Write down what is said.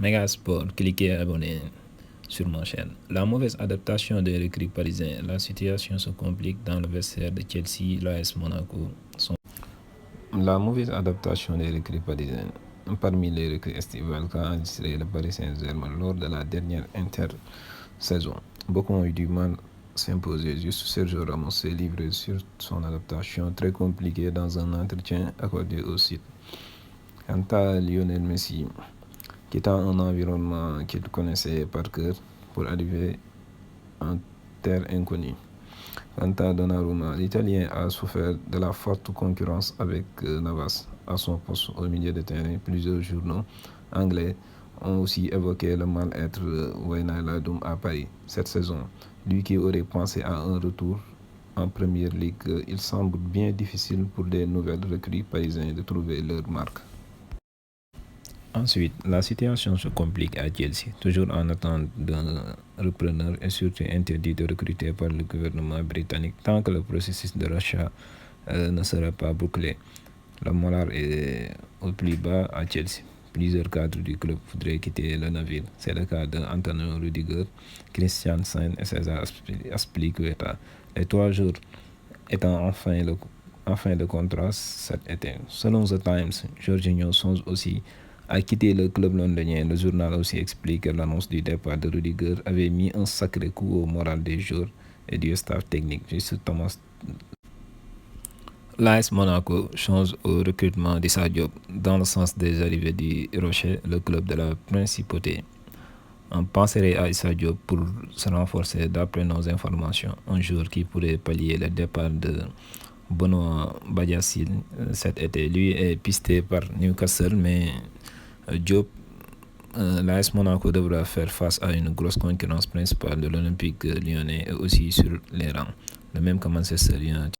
Megasport, cliquez abonner sur ma chaîne. La mauvaise adaptation des recrues parisiens. La situation se complique dans le vestiaire de Chelsea, l'AS Monaco. La mauvaise adaptation des recrues parisiennes. Parmi les recrues estivales qu'a enregistré le Paris Saint-Germain lors de la dernière intersaison, beaucoup ont eu du mal à s'imposer. Juste Sergio Ramos s'est livré sur son adaptation très compliquée dans un entretien accordé au site. Quant à Lionel Messi, quittant un environnement qu'il connaissait par cœur pour arriver en terre inconnue. Quant à Donnarumma, l'Italien a souffert de la forte concurrence avec Navas à son poste au milieu de terrain. Plusieurs journaux anglais ont aussi évoqué le mal-être de Wijnaldum à Paris cette saison. Lui qui aurait pensé à un retour en Première Ligue, il semble bien difficile pour des nouvelles recrues parisiennes de trouver leur marque. Ensuite, la situation se complique à Chelsea, toujours en attente d'un repreneur et surtout interdit de recruter par le gouvernement britannique tant que le processus de rachat ne sera pas bouclé. Le moral est au plus bas à Chelsea. Plusieurs cadres du club voudraient quitter le navire. C'est le cas d'Antonio Rudiger, Christiansen et César Azpilicueta. Les 3 jours étant en fin de contrat cet été. Selon The Times, Jorginho songe aussi a quitté le club londonien. Le journal aussi explique que l'annonce du départ de Rudiger avait mis un sacré coup au moral des joueurs et du staff technique. L'AS Monaco change au recrutement d'Issa Diop dans le sens des arrivées du Rocher, le club de la principauté. On penserait à Issa Diop pour se renforcer d'après nos informations. Un joueur qui pourrait pallier le départ de Benoît Badiashile cet été. Lui est pisté par Newcastle, mais Diop, l'AS Monaco devra faire face à une grosse concurrence principale de l'Olympique lyonnais et aussi sur les rangs, de même que Manchester United.